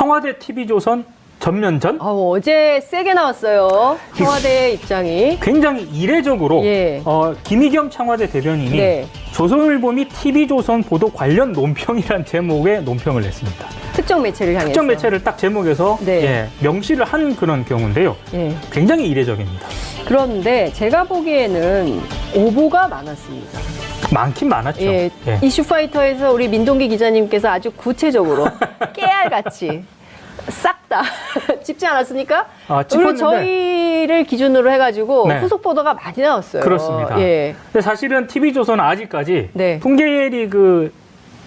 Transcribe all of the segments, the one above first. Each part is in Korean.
청와대 TV조선 전면전. 어제 세게 나왔어요. 청와대 입장이. 굉장히 이례적으로 예. 김의겸 청와대 대변인이 네. 조선일보 및 TV조선 보도 관련 논평이란 제목의 논평을 냈습니다. 특정 매체를 향해서. 특정 매체를 딱 제목에서 네. 예, 명시를 한 그런 경우인데요. 예. 굉장히 이례적입니다. 그런데 제가 보기에는 오보가 많았습니다. 많긴 많았죠. 예. 예. 이슈파이터에서 우리 민동기 기자님께서 아주 구체적으로 깨알같이 싹 다 짚지 않았습니까? 그리고 짚었는데. 저희를 기준으로 해가지고 네. 후속 보도가 많이 나왔어요. 그렇습니다. 예. 근데 사실은 TV조선은 아직까지 네. 풍계리 그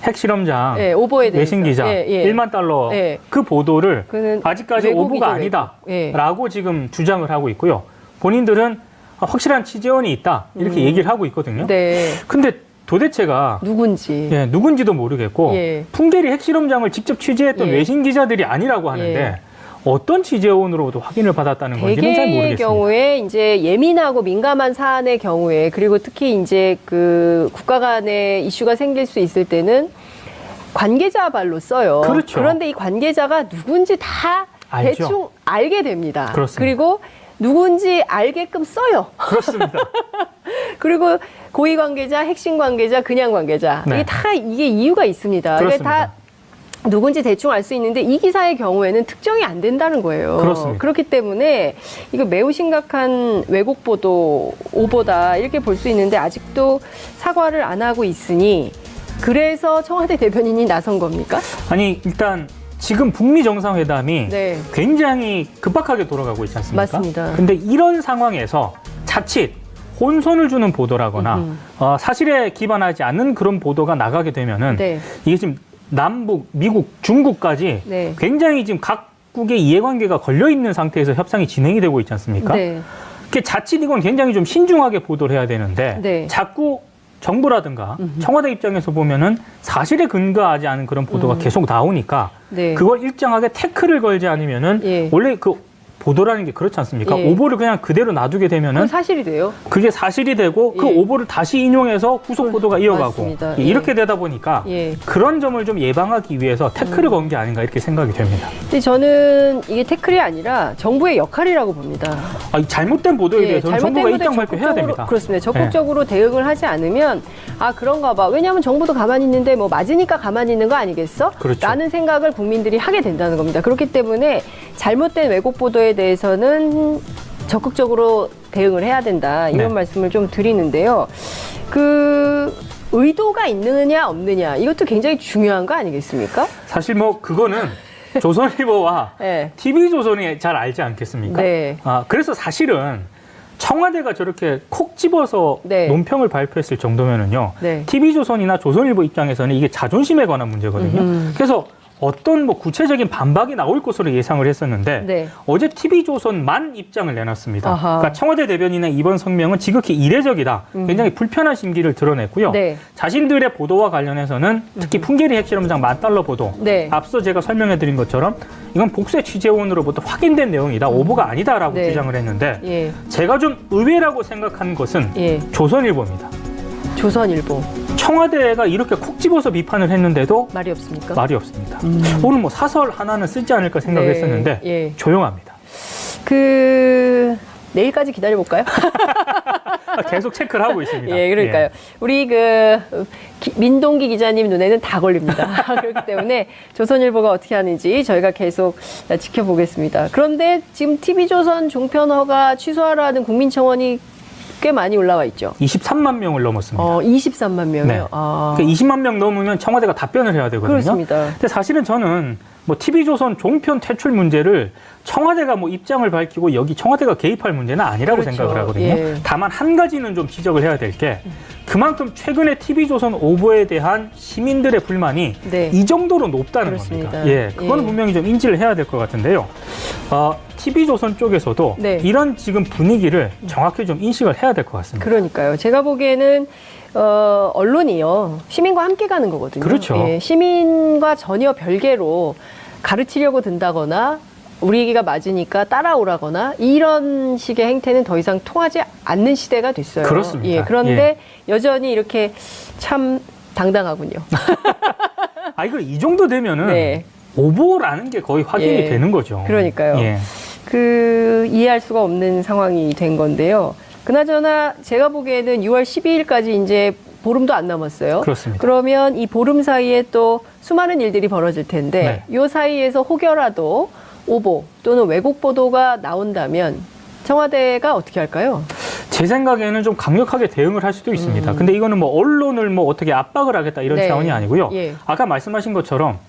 핵실험장 예, 오보에 대해서. 외신 기자 예, 예. 1만 달러 예. 그 보도를 그는 아직까지 왜곡이죠, 오보가 왜곡. 아니다라고 지금 주장을 하고 있고요. 본인들은 확실한 취재원이 있다 이렇게 얘기를 하고 있거든요. 네. 근데 도대체가 누군지. 예, 누군지도 모르겠고 예. 풍계리 핵실험장을 직접 취재했던 예. 외신 기자들이 아니라고 하는데 예. 어떤 취재원으로도 확인을 받았다는 건지는 잘 대개의 모르겠습니다. 경우에 이제 예민하고 민감한 사안의 경우에 그리고 특히 이제 그 국가 간의 이슈가 생길 수 있을 때는 관계자 발로 써요. 그렇죠. 그런데 이 관계자가 누군지 다 알죠. 대충 알게 됩니다. 그렇습니다. 그리고 누군지 알게끔 써요. 그렇습니다. 그리고 고위 관계자, 핵심 관계자, 그냥 관계자. 네. 이게 이유가 있습니다. 이게 그렇습니다. 다 누군지 대충 알 수 있는데 이 기사의 경우에는 특정이 안 된다는 거예요. 그렇습니다. 그렇기 때문에 이거 매우 심각한 왜곡 보도, 오보다 이렇게 볼 수 있는데 아직도 사과를 안 하고 있으니 그래서 청와대 대변인이 나선 겁니까? 아니 일단 지금 북미 정상회담이 네. 굉장히 급박하게 돌아가고 있지 않습니까? 맞습니다. 근데 이런 상황에서 자칫 혼선을 주는 보도라거나 사실에 기반하지 않는 그런 보도가 나가게 되면은 네. 이게 지금 남북, 미국, 중국까지 네. 굉장히 지금 각국의 이해관계가 걸려 있는 상태에서 협상이 진행이 되고 있지 않습니까? 네. 그 자칫 이건 굉장히 좀 신중하게 보도를 해야 되는데 네. 자꾸 정부라든가 청와대 입장에서 보면은 사실에 근거하지 않은 그런 보도가 계속 나오니까 네. 그걸 일정하게 태클을 걸지 않으면은 예. 원래 그 보도라는 게 그렇지 않습니까? 예. 오보를 그냥 그대로 놔두게 되면은 그건 사실이 돼요. 그게 사실이 되고 그 예. 오보를 다시 인용해서 후속 보도가 이어가고 맞습니다. 예, 이렇게 되다 보니까 예. 그런 점을 좀 예방하기 위해서 태클을 건 게 아닌가 이렇게 생각이 됩니다. 근데 저는 이게 태클이 아니라 정부의 역할이라고 봅니다. 잘못된 보도에 대해서는 정부가 보도에 입장 발표해야 됩니다. 그렇습니다. 적극적으로 대응을 하지 않으면 그런가 봐. 왜냐하면 정부도 가만히 있는데 뭐 맞으니까 가만히 있는 거 아니겠어? 그렇죠. 라는 생각을 국민들이 하게 된다는 겁니다. 그렇기 때문에 잘못된 왜곡 보도에 대해서는 적극적으로 대응을 해야 된다. 이런 네. 말씀을 좀 드리는데요. 그 의도가 있느냐 없느냐 이것도 굉장히 중요한 거 아니겠습니까? 사실 뭐 그거는 조선일보와 네. TV조선이 잘 알지 않겠습니까? 네. 그래서 사실은 청와대가 저렇게 콕 집어서 네. 논평을 발표했을 정도면은요. 네. TV조선이나 조선일보 입장에서는 이게 자존심에 관한 문제거든요. 그래서 어떤 뭐 구체적인 반박이 나올 것으로 예상을 했었는데 네. 어제 TV조선만 입장을 내놨습니다. 아하. 그러니까 청와대 대변인의 이번 성명은 지극히 이례적이다. 굉장히 불편한 심기를 드러냈고요. 네. 자신들의 보도와 관련해서는 특히 풍계리 핵실험장 $10,000 보도 네. 앞서 제가 설명해드린 것처럼 이건 복수의 취재원으로부터 확인된 내용이다. 오보가 아니다라고 네. 주장을 했는데 예. 제가 좀 의외라고 생각한 것은 예. 조선일보입니다. 조선일보 청와대가 이렇게 콕 집어서 비판을 했는데도 말이 없습니까? 말이 없습니다. 오늘 뭐 사설 하나는 쓰지 않을까 생각했었는데 네, 예. 조용합니다. 내일까지 기다려볼까요? 계속 체크를 하고 있습니다. 예, 그러니까요. 우리 민동기 기자님 눈에는 다 걸립니다. 그렇기 때문에 조선일보가 어떻게 하는지 저희가 계속 지켜보겠습니다. 그런데 지금 TV조선 종편허가 취소하라는 국민청원이 꽤 많이 올라와 있죠. 23만 명을 넘었습니다. 23만 명이요? 네. 그러니까 20만 명 넘으면 청와대가 답변을 해야 되거든요. 그렇습니다. 근데 사실은 저는 뭐 TV조선 종편 퇴출 문제를 청와대가 뭐 입장을 밝히고 여기 청와대가 개입할 문제는 아니라고 그렇죠. 생각을 하거든요. 예. 다만 한 가지는 좀 지적을 해야 될 게 그만큼 최근에 TV조선 오보에 대한 시민들의 불만이 네. 이 정도로 높다는 그렇습니다. 겁니다. 예, 그거는 예. 분명히 좀 인지를 해야 될 것 같은데요. TV조선 쪽에서도 네. 이런 지금 분위기를 정확히 좀 인식을 해야 될 것 같습니다. 그러니까요. 제가 보기에는 언론이요. 시민과 함께 가는 거거든요. 그렇죠. 예, 시민과 전혀 별개로 가르치려고 든다거나 우리가 맞으니까 따라오라거나 이런 식의 행태는 더 이상 통하지 않는 시대가 됐어요. 그렇습니다. 예, 그런데 여전히 이렇게 참 당당하군요. 이거 이 정도 되면은 네. 오보라는 게 거의 확인이 예. 되는 거죠. 그러니까요. 예. 이해할 수가 없는 상황이 된 건데요. 그나저나 제가 보기에는 6월 12일까지 이제 보름도 안 남았어요. 그렇습니다. 그러면 이 보름 사이에 또 수많은 일들이 벌어질 텐데 이 사이에서 혹여라도 오보 또는 왜곡 보도가 나온다면 청와대가 어떻게 할까요? 제 생각에는 좀 강력하게 대응을 할 수도 있습니다. 근데 이거는 뭐 언론을 뭐 어떻게 압박을 하겠다 이런 네. 차원이 아니고요. 예. 아까 말씀하신 것처럼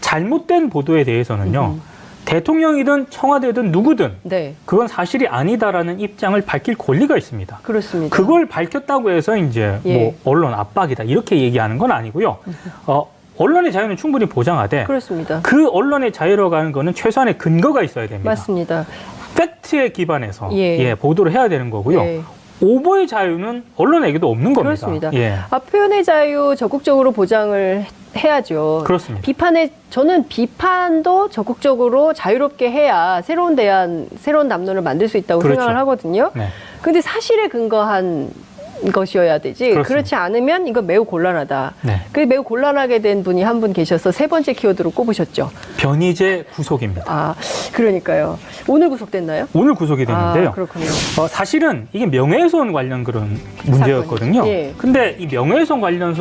잘못된 보도에 대해서는요. 대통령이든 청와대든 누구든 네, 그건 사실이 아니다라는 입장을 밝힐 권리가 있습니다. 그렇습니다. 그걸 밝혔다고 해서 이제 예. 뭐 언론 압박이다 이렇게 얘기하는 건 아니고요. 언론의 자유는 충분히 보장하되 그렇습니다. 그 언론의 자유로 가는 거는 최소한의 근거가 있어야 됩니다. 맞습니다. 팩트에 기반해서 예. 보도를 해야 되는 거고요. 예. 오보의 자유는 언론에게도 없는 겁니다. 그렇습니다. 예. 표현의 자유 적극적으로 보장을 해야죠. 그렇습니다. 저는 비판도 적극적으로 자유롭게 해야 새로운 담론을 만들 수 있다고 그렇죠. 생각을 하거든요. 네. 근데 사실에 근거한 것이어야 되지. 그렇습니다. 그렇지 않으면 이거 매우 곤란하다. 네. 그 매우 곤란하게 된 분이 한 분 계셔서 세 번째 키워드로 꼽으셨죠. 변희재 구속입니다. 그러니까요. 오늘 구속됐나요? 오늘 구속이 됐는데요. 그렇군요. 사실은 이게 명예훼손 관련 그런 문제였거든요. 사건이죠. 예. 근데 이 명예훼손 관련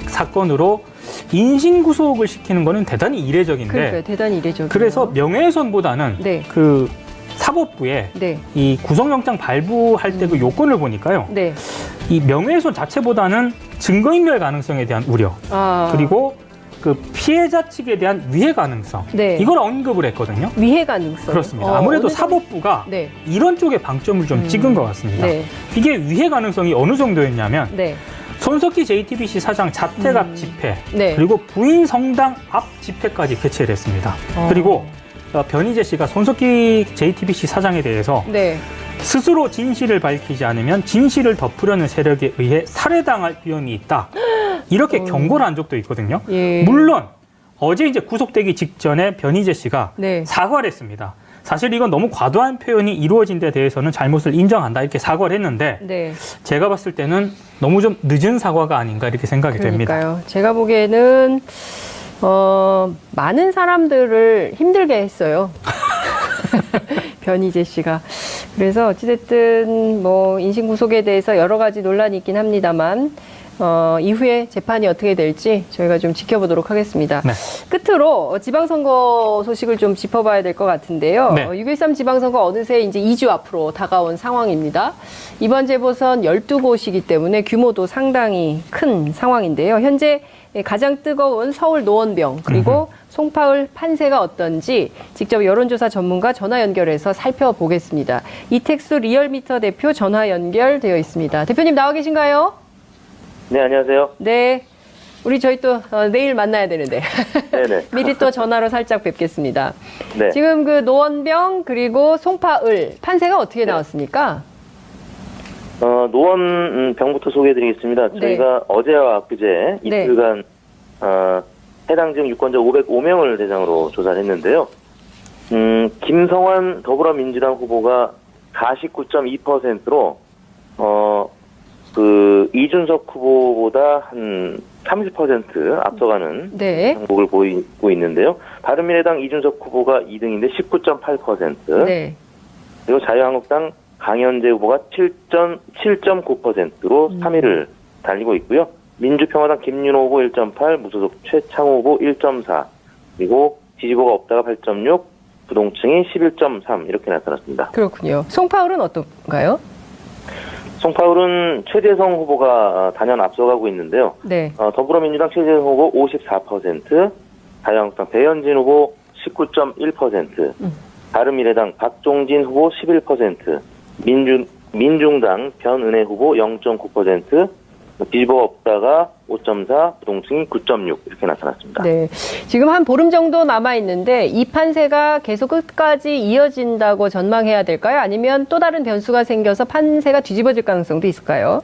사건으로 인신구속을 시키는 거는 대단히 이례적인데 그러니까 대단히 이례적이에요. 그래서 명예훼손보다는 네. 그 사법부에 네. 이 구속영장 발부할 때 그 요건을 보니까요. 네. 이 명예훼손 자체보다는 증거인멸 가능성에 대한 우려 그리고 그 피해자 측에 대한 위해 가능성 네. 이걸 언급을 했거든요. 위해 가능성. 그렇습니다. 아무래도 어느 사법부가 네. 이런 쪽에 방점을 좀 찍은 것 같습니다. 네. 이게 위해 가능성이 어느 정도였냐면 네. 손석희 JTBC 사장 자택 앞 집회 네. 그리고 부인 성당 앞 집회까지 개최를 했습니다. 그리고 변희재 씨가 손석희 JTBC 사장에 대해서 네. 스스로 진실을 밝히지 않으면 진실을 덮으려는 세력에 의해 살해당할 위험이 있다. 이렇게 경고를 한 적도 있거든요. 예. 물론 어제 이제 구속되기 직전에 변희재 씨가 네. 사과를 했습니다. 사실 이건 너무 과도한 표현이 이루어진 데 대해서는 잘못을 인정한다 이렇게 사과를 했는데 네. 제가 봤을 때는 너무 좀 늦은 사과가 아닌가 이렇게 생각이 됩니다. 그러니까요. 제가 보기에는 많은 사람들을 힘들게 했어요. 변희재 씨가. 그래서 어찌됐든 뭐 인신구속에 대해서 여러 가지 논란이 있긴 합니다만 이후에 재판이 어떻게 될지 저희가 좀 지켜보도록 하겠습니다. 네. 끝으로 지방선거 소식을 좀 짚어봐야 될 것 같은데요. 네. 6.13 지방선거 어느새 이제 2주 앞으로 다가온 상황입니다. 이번 재보선 12곳이기 때문에 규모도 상당히 큰 상황인데요. 현재 가장 뜨거운 서울 노원병 그리고 송파울 판세가 어떤지 직접 여론조사 전문가 전화 연결해서 살펴보겠습니다. 이택수 리얼미터 대표 전화 연결되어 있습니다. 대표님 나와 계신가요? 네, 안녕하세요. 네. 저희 또 내일 만나야 되는데 네네. 미리 또 전화로 살짝 뵙겠습니다. 네. 지금 그 노원병 그리고 송파을 판세가 어떻게 나왔습니까? 노원 병부터 소개해드리겠습니다. 네. 저희가 어제와 그제 네. 이틀간 해당 지역 유권자 505명을 대상으로 조사를 했는데요. 김성환 더불어민주당 후보가 49.2%로 이준석 후보보다 한 30% 앞서가는 네. 항목을 보이고 있는데요. 바른미래당 이준석 후보가 2등인데 19.8%. 네. 그리고 자유한국당 강현재 후보가 7.9%로 3위를 달리고 있고요. 민주평화당 김윤호 후보 1.8, 무소속 최창호 후보 1.4, 그리고 지지도가 없다가 8.6, 부동층이 11.3 이렇게 나타났습니다. 그렇군요. 송파울은 어떤가요? 송파울은 최재성 후보가 단연 앞서가고 있는데요. 네. 더불어민주당 최재성 후보 54%, 자유한국당 배현진 후보 19.1%, 바른미래당 박종진 후보 11%, 민중당 변은혜 후보 0.9%, 뒤집어 없다가 5.4, 부동층이 9.6 이렇게 나타났습니다. 네. 지금 한 보름 정도 남아 있는데 이 판세가 계속 끝까지 이어진다고 전망해야 될까요? 아니면 또 다른 변수가 생겨서 판세가 뒤집어질 가능성도 있을까요?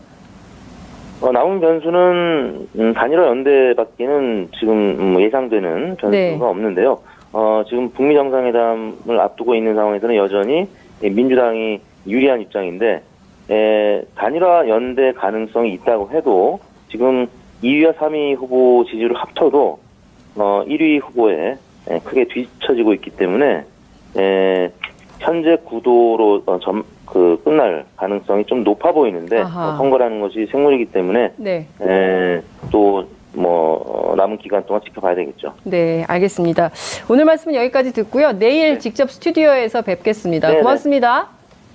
남은 변수는 단일화 연대밖에는 지금 예상되는 변수가 네. 없는데요. 지금 북미 정상회담을 앞두고 있는 상황에서는 여전히 민주당이 유리한 입장인데 단일화 연대 가능성이 있다고 해도 지금 2위와 3위 후보 지지를 합쳐도 1위 후보의 크게 뒤처지고 있기 때문에 현재 구도로 끝날 가능성이 좀 높아 보이는데 선거라는 것이 생물이기 때문에 네. 또 남은 기간 동안 지켜봐야 되겠죠. 네, 알겠습니다. 오늘 말씀은 여기까지 듣고요. 내일 직접 스튜디오에서 뵙겠습니다. 네네. 고맙습니다.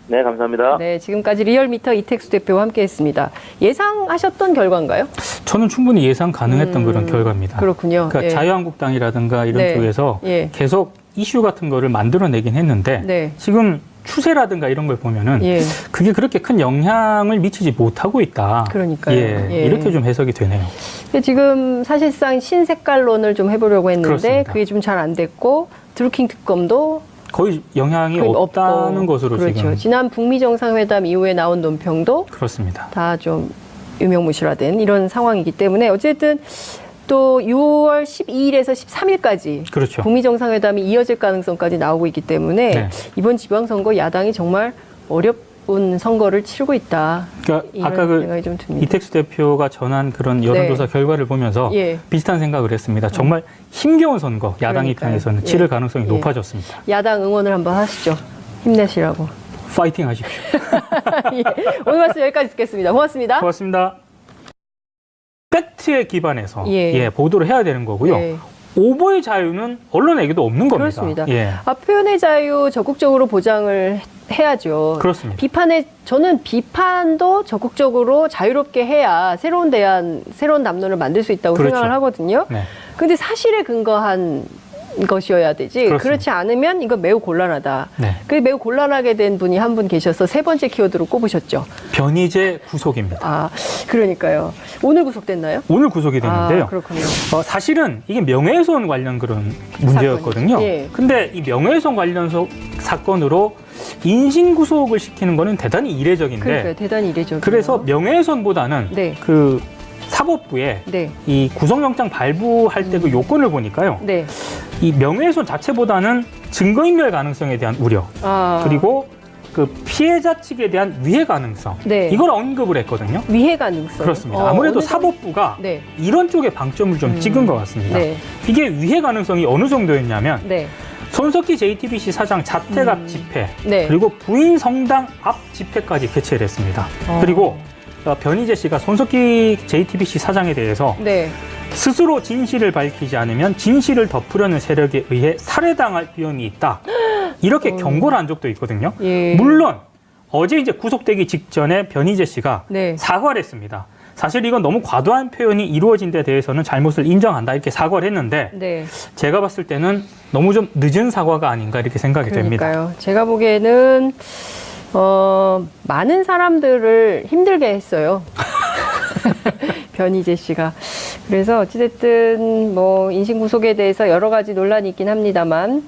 네, 감사합니다. 네, 지금까지 리얼미터 이택수 대표와 함께했습니다. 예상하셨던 결과인가요? 저는 충분히 예상 가능했던 그런 결과입니다. 그렇군요. 그러니까 예. 자유한국당이라든가 이런 네. 쪽에서 예. 계속 이슈 같은 거를 만들어내긴 했는데 네. 지금 추세라든가 이런 걸 보면은 예. 그게 그렇게 큰 영향을 미치지 못하고 있다. 그러니까요. 예, 예. 이렇게 좀 해석이 되네요. 근데 지금 사실상 신색깔론을 좀 해보려고 했는데 그렇습니다. 그게 좀 잘 안 됐고 드루킹 특검도 거의 영향이 거의 없다는 없고. 것으로 그렇죠. 지금 지난 북미 정상회담 이후에 나온 논평도 그렇습니다. 다 좀 유명무실화된 이런 상황이기 때문에 어쨌든 또 6월 12일에서 13일까지 그렇죠. 북미 정상회담이 이어질 가능성까지 나오고 있기 때문에 네. 이번 지방선거 야당이 정말 어려운 선거를 치르고 있다. 그러니까 이런 아까 생각이 좀 듭니다. 이택수 대표가 전한 그런 여론조사 결과를 보면서 예. 비슷한 생각을 했습니다. 정말 힘겨운 선거, 야당 그러니까요. 입장에서는 예. 치를 가능성이 예. 높아졌습니다. 야당 응원을 한번 하시죠. 힘내시라고. 파이팅 하십시오. 예. 오늘 말씀 여기까지 듣겠습니다. 고맙습니다. 고맙습니다. 팩트에 기반해서 예. 보도를 해야 되는 거고요. 예. 오보의 자유는 언론에게도 없는 겁니다. 그렇습니다. 예. 표현의 자유 적극적으로 보장을 해야죠. 그렇습니다. 저는 비판도 적극적으로 자유롭게 해야 새로운 담론을 만들 수 있다고 그렇죠. 생각을 하거든요. 네. 근데 사실에 근거한 것이어야 되지. 그렇습니다. 그렇지 않으면 이거 매우 곤란하다. 네. 그 매우 곤란하게 된 분이 한 분 계셔서 세 번째 키워드로 꼽으셨죠. 변희재 구속입니다. 그러니까요. 오늘 구속됐나요? 오늘 구속이 됐는데요. 그렇군요. 사실은 이게 명예훼손 관련 그런 문제였거든요. 사건이죠. 예. 근데 이 명예훼손 관련 사건으로 인신구속을 시키는 거는 대단히 이례적인데 그러니까요. 대단히 이례적이에요. 그래서 명예훼손보다는 네. 그 사법부에 네. 이 구속영장 발부할 때 그 요건을 보니까요. 네. 이 명예훼손 자체보다는 증거인멸 가능성에 대한 우려 그리고 그 피해자 측에 대한 위해 가능성 네. 이걸 언급을 했거든요. 위해 가능성. 그렇습니다. 아무래도 어느 정도- 사법부가 네. 이런 쪽에 방점을 좀 찍은 것 같습니다. 네. 이게 위해 가능성이 어느 정도였냐면 네. 손석희 JTBC 사장 자택 앞 집회 네. 그리고 부인 성당 앞 집회까지 개최를 했습니다. 그리고 변희재 씨가 손석희 JTBC 사장에 대해서 네. 스스로 진실을 밝히지 않으면 진실을 덮으려는 세력에 의해 살해당할 위험이 있다. 이렇게 경고를 한 적도 있거든요. 예. 물론 어제 이제 구속되기 직전에 변희재 씨가 네. 사과를 했습니다. 사실 이건 너무 과도한 표현이 이루어진 데 대해서는 잘못을 인정한다 이렇게 사과를 했는데 네. 제가 봤을 때는 너무 좀 늦은 사과가 아닌가 이렇게 생각이 됩니다. 그러니까요. 제가 보기에는 많은 사람들을 힘들게 했어요. 변희재 씨가. 그래서 어찌됐든 인신구속에 대해서 여러 가지 논란이 있긴 합니다만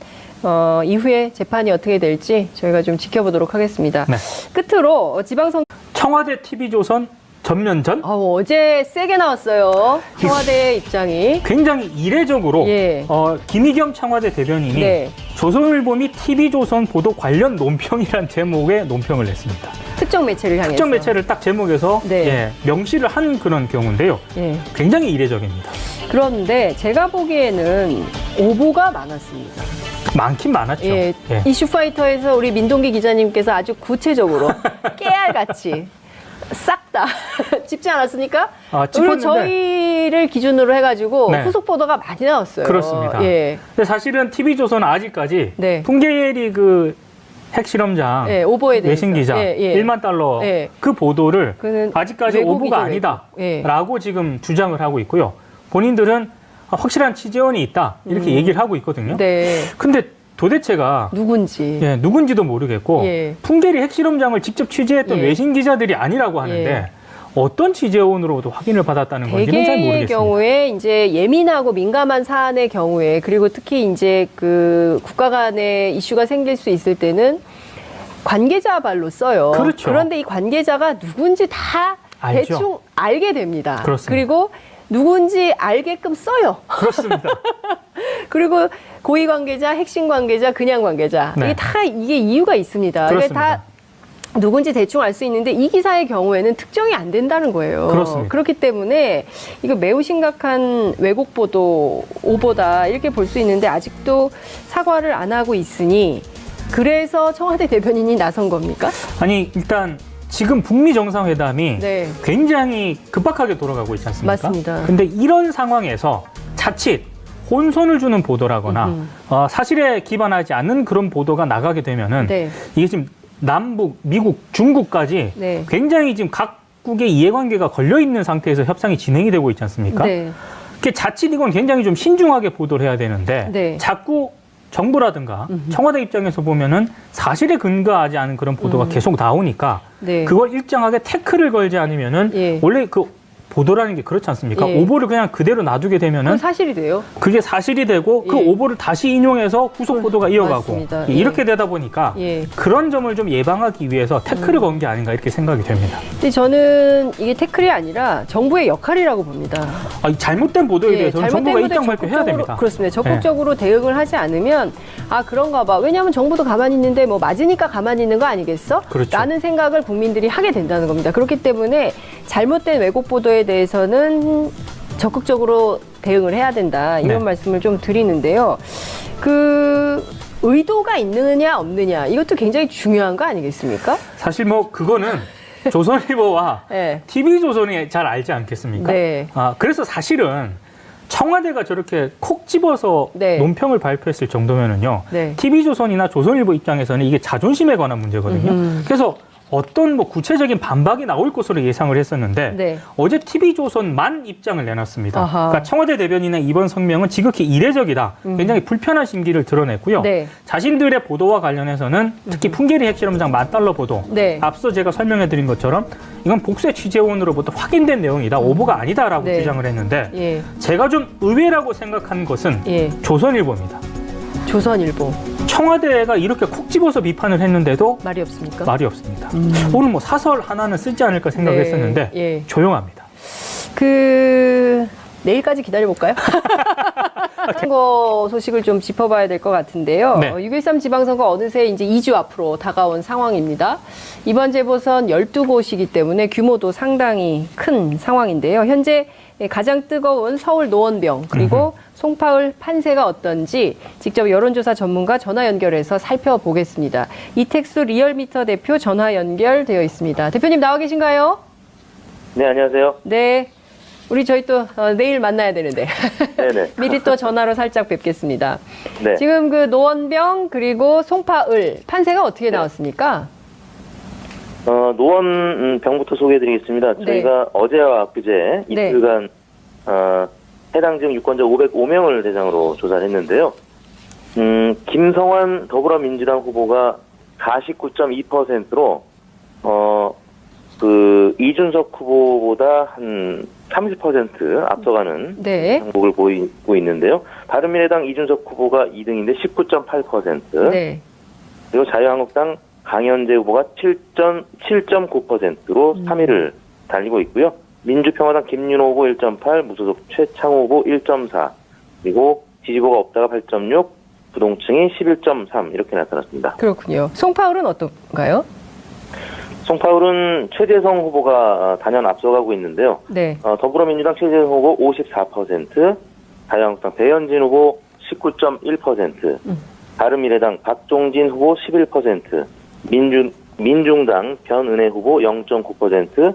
이후에 재판이 어떻게 될지 저희가 좀 지켜보도록 하겠습니다. 네. 끝으로 지방선거 청와대 TV조선 전면전 어제 세게 나왔어요. 청와대 입장이. 굉장히 이례적으로 예. 김의겸 청와대 대변인이 네. 조선일보 및 TV조선 보도 관련 논평이란 제목의 논평을 냈습니다. 특정 매체를 향해서. 특정 매체를 딱 제목에서 네. 명시를 한 그런 경우인데요. 예. 굉장히 이례적입니다. 그런데 제가 보기에는 오보가 많았습니다. 많긴 많았죠. 예, 예. 이슈파이터에서 우리 민동기 기자님께서 아주 구체적으로 깨알같이 싹 다 짚지 않았습니까? 그리고 짚었는데. 저희를 기준으로 해가지고 네. 후속 보도가 많이 나왔어요. 그렇습니다. 예, 근데 사실은 TV조선은 아직까지 네. 풍계리 그 핵실험장 예, 오보에 대해서. 외신 기자 예, 예. 1만 달러 예. 그 보도를 그는 아직까지 왜곡이죠, 오보가 왜곡. 예. 아니다라고 지금 주장을 하고 있고요. 본인들은 확실한 취재원이 있다 이렇게 얘기를 하고 있거든요. 네, 근데 도대체가 누군지. 누군지도 모르겠고 예. 풍계리 핵실험장을 직접 취재했던 예. 외신 기자들이 아니라고 하는데 예. 어떤 취재원으로도 확인을 받았다는 건지는 잘 대개의 모르겠습니다. 경우에 이제 예민하고 민감한 사안의 경우에 그리고 특히 이제 그 국가 간의 이슈가 생길 수 있을 때는 관계자 발로 써요. 그렇죠. 그런데 이 관계자가 누군지 다 알죠. 대충 알게 됩니다. 그렇습니다. 그리고 누군지 알게끔 써요. 그렇습니다. 그리고 고위 관계자, 핵심 관계자, 그냥 관계자. 네. 이게 다 이게 이유가 있습니다. 이게 그렇습니다. 다 누군지 대충 알 수 있는데 이 기사의 경우에는 특정이 안 된다는 거예요. 그렇습니다. 그렇기 때문에 이거 매우 심각한 왜곡 보도, 오보다 이렇게 볼 수 있는데 아직도 사과를 안 하고 있으니 그래서 청와대 대변인이 나선 겁니까? 아니 일단 지금 북미 정상회담이 네. 굉장히 급박하게 돌아가고 있지 않습니까? 맞습니다. 근데 이런 상황에서 자칫 혼선을 주는 보도라거나 사실에 기반하지 않는 그런 보도가 나가게 되면은 네. 이게 지금 남북, 미국, 중국까지 네. 굉장히 지금 각국의 이해관계가 걸려 있는 상태에서 협상이 진행이 되고 있지 않습니까? 네. 그 자칫 이건 굉장히 좀 신중하게 보도를 해야 되는데 네. 자꾸 정부라든가 청와대 입장에서 보면은 사실에 근거하지 않은 그런 보도가 계속 나오니까 네. 그걸 일정하게 태클을 걸지 않으면은 예. 원래 그 보도라는 게 그렇지 않습니까? 예. 오보를 그냥 그대로 놔두게 되면은 그건 사실이 돼요. 그게 사실이 되고 그 예. 오보를 다시 인용해서 후속 보도가 이어가고 맞습니다. 예. 이렇게 되다 보니까 예. 그런 점을 좀 예방하기 위해서 태클을 건 게 아닌가 이렇게 생각이 됩니다. 근데 저는 이게 태클이 아니라 정부의 역할이라고 봅니다. 아, 이 잘못된 보도에 대해서는 정부가 보도에 입장 발표해야 적극적으로- 됩니다. 그렇습니다. 적극적으로 대응을 하지 않으면 아 그런가 봐. 왜냐하면 정부도 가만히 있는데 뭐 맞으니까 가만히 있는 거 아니겠어? 그렇죠. 라는 생각을 국민들이 하게 된다는 겁니다. 그렇기 때문에 잘못된 왜곡 보도에 대해서는 적극적으로 대응을 해야 된다. 이런 네. 말씀을 좀 드리는데요. 그 의도가 있느냐 없느냐 이것도 굉장히 중요한 거 아니겠습니까? 사실 뭐 그거는 조선일보와 네. TV조선이 잘 알지 않겠습니까? 네. 아, 그래서 사실은 청와대가 저렇게 콕 집어서 네. 논평을 발표했을 정도면은요. 네. TV조선이나 조선일보 입장에서는 이게 자존심에 관한 문제거든요. 그래서 어떤 뭐 구체적인 반박이 나올 것으로 예상을 했었는데 네. 어제 TV조선만 입장을 내놨습니다. 아하. 그러니까 청와대 대변인의 이번 성명은 지극히 이례적이다. 굉장히 불편한 심기를 드러냈고요. 네. 자신들의 보도와 관련해서는 특히 풍계리 핵실험장 $10,000 보도 네. 앞서 제가 설명해드린 것처럼 이건 복수의 취재원으로부터 확인된 내용이다. 오보가 아니다라고 네. 주장을 했는데 예. 제가 좀 의외라고 생각한 것은 예. 조선일보입니다. 조선일보 청와대가 이렇게 콕 집어서 비판을 했는데도 말이 없습니까? 말이 없습니다. 오늘 뭐 사설 하나는 쓰지 않을까 생각했었는데 네, 예. 조용합니다. 내일까지 기다려볼까요? 선거 소식을 좀 짚어봐야 될 것 같은데요. 네. 6.13 지방선거 어느새 이제 2주 앞으로 다가온 상황입니다. 이번 재보선 12곳이기 때문에 규모도 상당히 큰 상황인데요. 현재 가장 뜨거운 서울 노원병 그리고 송파을 판세가 어떤지 직접 여론조사 전문가 전화 연결해서 살펴보겠습니다. 이택수 리얼미터 대표 전화 연결되어 있습니다. 대표님 나와 계신가요? 네, 안녕하세요. 네. 우리 저희 또 내일 만나야 되는데 네네. 미리 또 전화로 살짝 뵙겠습니다. 네. 지금 그 노원병 그리고 송파을 판세가 어떻게 나왔습니까? 노원 병부터 소개해드리겠습니다. 네. 저희가 어제와 그제 네. 이틀간 해당 지역 유권자 505명을 대상으로 조사를 했는데요. 김성환 더불어민주당 후보가 49.2%로 이준석 후보보다 한 30% 앞서가는 네. 항목을 보이고 있는데요. 바른미래당 이준석 후보가 2등인데 19.8%, 네. 그리고 자유한국당 강현재 후보가 7.9%로 3위를 달리고 있고요. 민주평화당 김윤호 후보 1.8, 무소속 최창호 후보 1.4, 그리고 지지보가 없다가 8.6, 부동층이 11.3 이렇게 나타났습니다. 그렇군요. 송파을은 어떤가요? 송파울은 최재성 후보가 단연 앞서가고 있는데요. 네. 더불어민주당 최재성 후보 54%, 자유한국당 배현진 후보 19.1%, 바른미래당 박종진 후보 11%, 민중당 변은혜 후보 0.9%,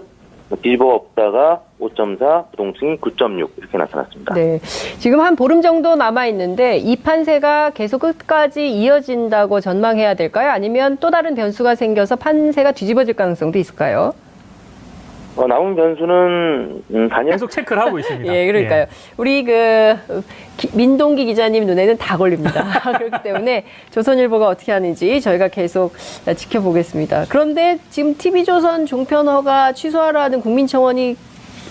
지지보가 없다가 5.4, 부동층이 9.6 이렇게 나타났습니다. 네. 지금 한 보름 정도 남아 있는데 이 판세가 계속 끝까지 이어진다고 전망해야 될까요? 아니면 또 다른 변수가 생겨서 판세가 뒤집어질 가능성도 있을까요? 남은 변수는 단연 계속 체크를 하고 있습니다. 예, 그러니까요. 우리 민동기 기자님 눈에는 다 걸립니다. 그렇기 때문에 조선일보가 어떻게 하는지 저희가 계속 지켜보겠습니다. 그런데 지금 TV조선 종편허가 취소하라는 국민청원이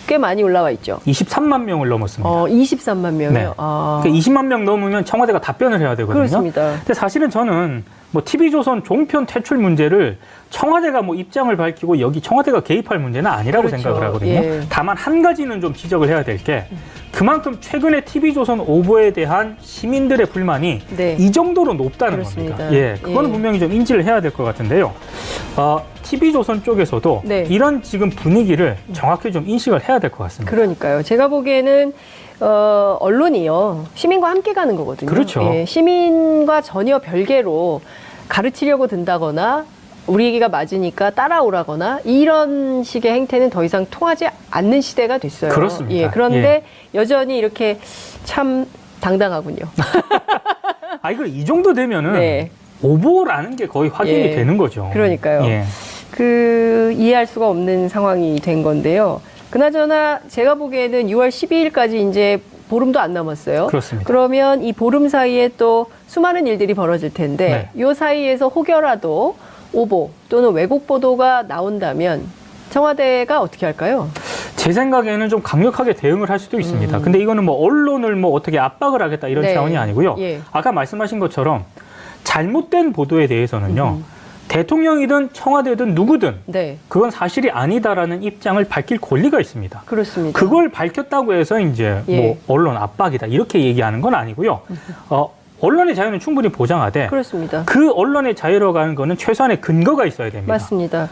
꽤 많이 올라와 있죠. 23만 명을 넘었습니다. 23만 명이요? 네. 아. 그러니까 20만 명 넘으면 청와대가 답변을 해야 되거든요. 그렇습니다. 근데 사실은 저는 뭐 TV조선 종편 퇴출 문제를 청와대가 뭐 입장을 밝히고 여기 청와대가 개입할 문제는 아니라고 그렇죠. 생각을 하거든요. 예. 다만 한 가지는 좀 지적을 해야 될 게 그만큼 최근에 TV조선 오보에 대한 시민들의 불만이 네. 이 정도로 높다는 그렇습니다. 겁니다. 예, 그거는 예. 분명히 좀 인지를 해야 될 것 같은데요. TV조선 쪽에서도 네. 이런 지금 분위기를 정확히 좀 인식을 해야 될 것 같습니다. 그러니까요. 제가 보기에는 언론이요. 시민과 함께 가는 거거든요. 그렇죠. 예, 시민과 전혀 별개로 가르치려고 든다거나 우리 얘기가 맞으니까 따라오라거나 이런 식의 행태는 더 이상 통하지 않는 시대가 됐어요. 그렇습니다. 예, 그런데 여전히 이렇게 참 당당하군요. 이거 이 정도 되면은 네. 오보라는 게 거의 확인이 예. 되는 거죠. 그러니까요. 예. 이해할 수가 없는 상황이 된 건데요. 그나저나 제가 보기에는 6월 12일까지 이제 보름도 안 남았어요. 그렇습니다. 그러면 이 보름 사이에 또 수많은 일들이 벌어질 텐데 이 사이에서 혹여라도 오보 또는 왜곡 보도가 나온다면 청와대가 어떻게 할까요? 제 생각에는 좀 강력하게 대응을 할 수도 있습니다. 근데 이거는 뭐 언론을 뭐 어떻게 압박을 하겠다 이런 네. 차원이 아니고요. 예. 아까 말씀하신 것처럼 잘못된 보도에 대해서는요. 대통령이든 청와대든 누구든 네, 그건 사실이 아니다라는 입장을 밝힐 권리가 있습니다. 그렇습니다. 그걸 밝혔다고 해서 이제 예. 뭐 언론 압박이다 이렇게 얘기하는 건 아니고요. 언론의 자유는 충분히 보장하되 그렇습니다. 그 언론의 자유로 가는 거는 최소한의 근거가 있어야 됩니다. 맞습니다.